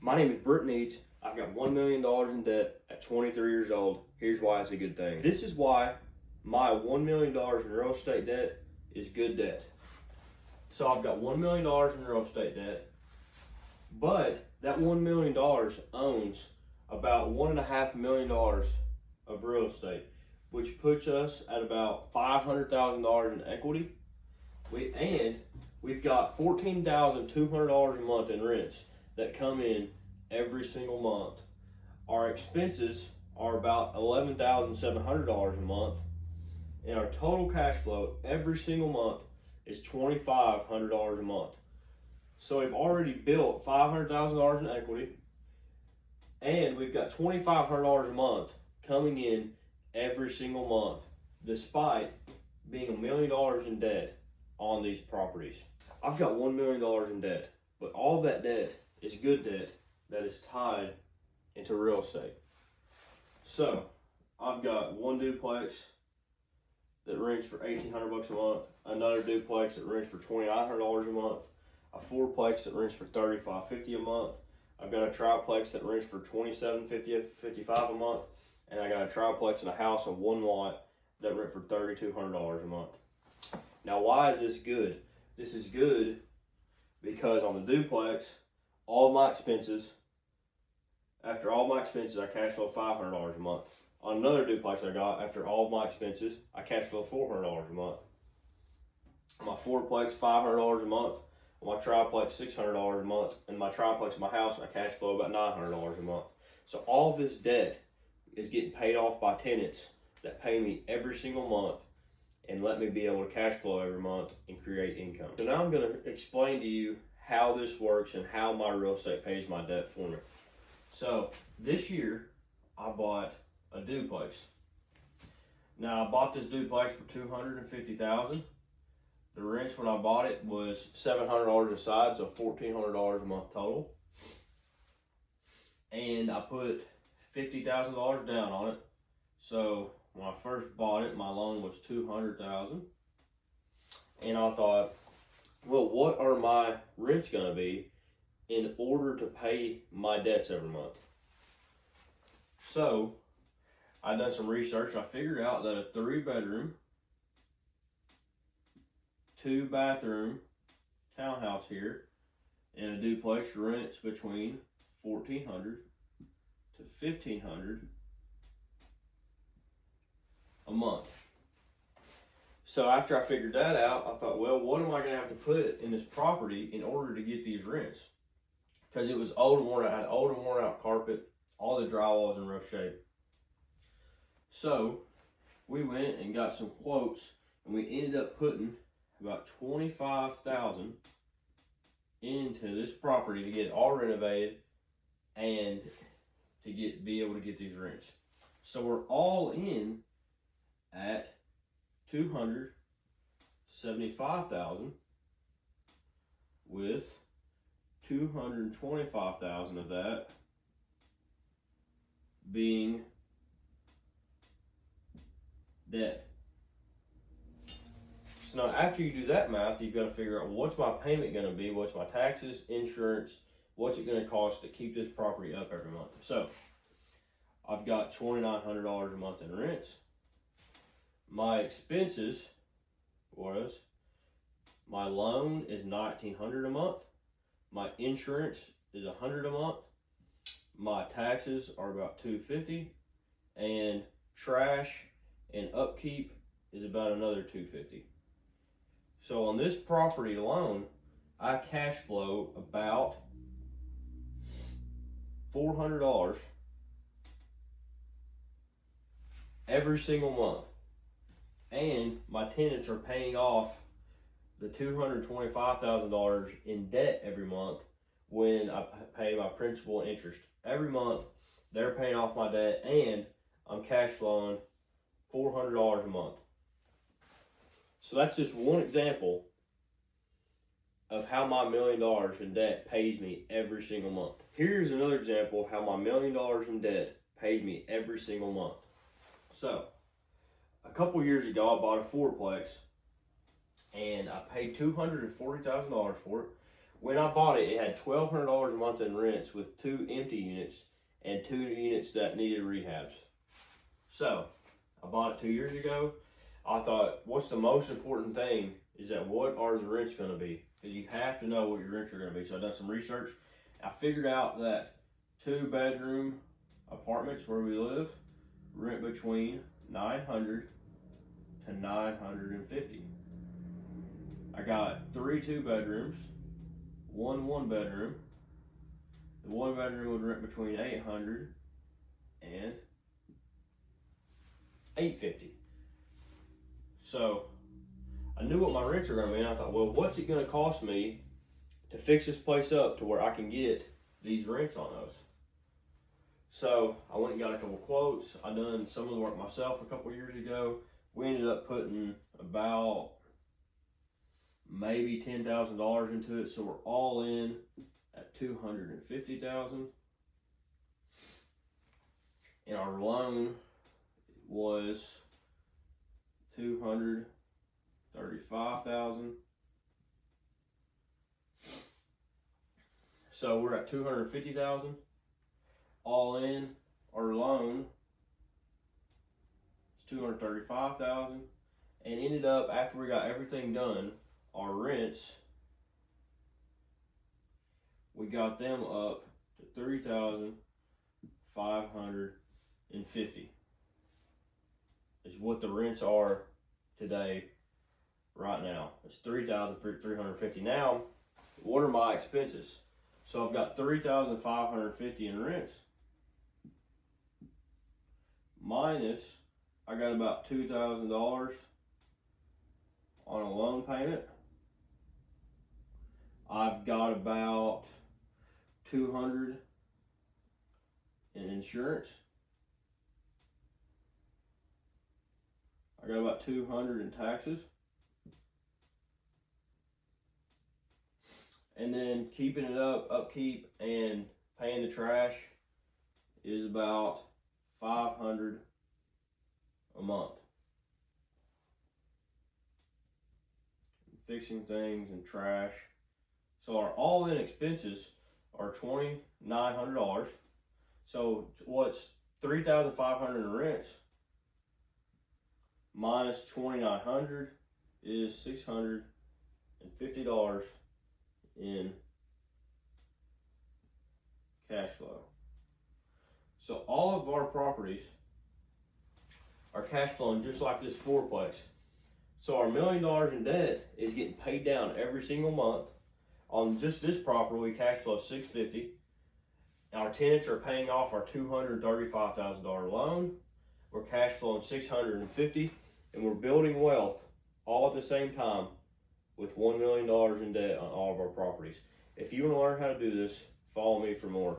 My name is Britt Needs. I've got $1 million in debt at 23 years old. Here's why it's a good thing. This is why my $1 million in real estate debt is good debt. So I've got $1 million in real estate debt, but that $1 million owns about $1.5 million of real estate, which puts us at about $500,000 in equity. We've got $14,200 a month in rents that come in every single month. Our expenses are about $11,700 a month, and our total cash flow every single month is $2,500 a month. So we've already built $500,000 in equity, and we've got $2,500 a month coming in every single month, despite being $1 million in debt on these properties. I've got $1 million in debt, but all that debt is good debt that is tied into real estate. So I've got one duplex that rents for $1,800 a month, another duplex that rents for $2,900 a month, a fourplex that rents for $3,550 a month. I've got a triplex that rents for $2,750 a month, and I got a triplex and a house on one lot that rent for $3,200 a month. Now, why is this good? This is good because on the duplex, after all my expenses, I cash flow $500 a month. On another duplex I got, after all my expenses, I cash flow $400 a month. On my fourplex, $500 a month. On my triplex, $600 a month. And my triplex, my house, I cash flow about $900 a month. So all this debt is getting paid off by tenants that pay me every single month and let me be able to cash flow every month and create income. So now I'm going to explain to you how this works and how my real estate pays my debt for me. So this year I bought a duplex. Now I bought this duplex for $250,000. The rents when I bought it was $700 a side, so $1,400 a month total. And I put $50,000 down on it. So when I first bought it, my loan was $200,000. And I thought, well, what are my rents gonna be in order to pay my debts every month? So I done some research. I figured out that a 3-bedroom, 2-bathroom townhouse here in a duplex rents between $1,400 to $1,500 a month. So after I figured that out, I thought, well, what am I gonna have to put in this property in order to get these rents? Because it was old and worn out, had old and worn out carpet, all the drywall was in rough shape. So we went and got some quotes, and we ended up putting about $25,000 into this property to get it all renovated and to be able to get these rents. So we're all in at $275,000, with $225,000 of that being debt. So now after you do that math, you've got to figure out, well, what's my payment going to be, what's my taxes, insurance, what's it going to cost to keep this property up every month. So I've got $2,900 a month in rents. My expenses was, my loan is $1,900 a month, my insurance is $100 a month, my taxes are about $250, and trash and upkeep is about another $250. So on this property alone, I cash flow about $400 every single month. And my tenants are paying off the $225,000 in debt every month when I pay my principal and interest. Every month, they're paying off my debt, and I'm cash flowing $400 a month. So that's just one example of how my $1 million in debt pays me every single month. Here's another example of how my $1 million in debt pays me every single month. So a couple years ago, I bought a fourplex, and I paid $240,000 for it. When I bought it, it had $1,200 a month in rents with 2 empty units and 2 units that needed rehabs. So, I bought it 2 years ago. I thought, what's the most important thing is that what are the rents going to be? Because you have to know what your rents are going to be. So I done some research. I figured out that 2-bedroom apartments where we live rent between $900 to $950. I got 3 2-bedrooms, 1 1-bedroom. The 1-bedroom would rent between $800 and $850. So I knew what my rents are going to be, and I thought, well, what's it going to cost me to fix this place up to where I can get these rents on those? So I went and got a couple quotes. I done some of the work myself a couple years ago. We ended up putting about maybe $10,000 into it, so we're all in at $250,000. And our loan was $235,000. So we're at $250,000. All in, our loan is $235,000, and ended up, after we got everything done, our rents, we got them up to $3,550. Is what the rents are today, right now. It's $3,350. Now, what are my expenses? So I've got $3,550 in rents. Minus, I got about $2,000 on a loan payment. I've got about $200 in insurance. I got about $200 in taxes. And then keeping it up, upkeep and paying the trash is about $500 a month. Fixing things and trash. So our all-in expenses are $2,900. So what's $3,500 in rents minus $2,900 is $650 in cash flow. So all of our properties are cash flowing just like this fourplex. So our $1 million in debt is getting paid down every single month. On just this property, we cash flow $650. Our tenants are paying off our $235,000 loan. We're cash flowing $650, and we're building wealth all at the same time with $1 million in debt on all of our properties. If you want to learn how to do this, follow me for more.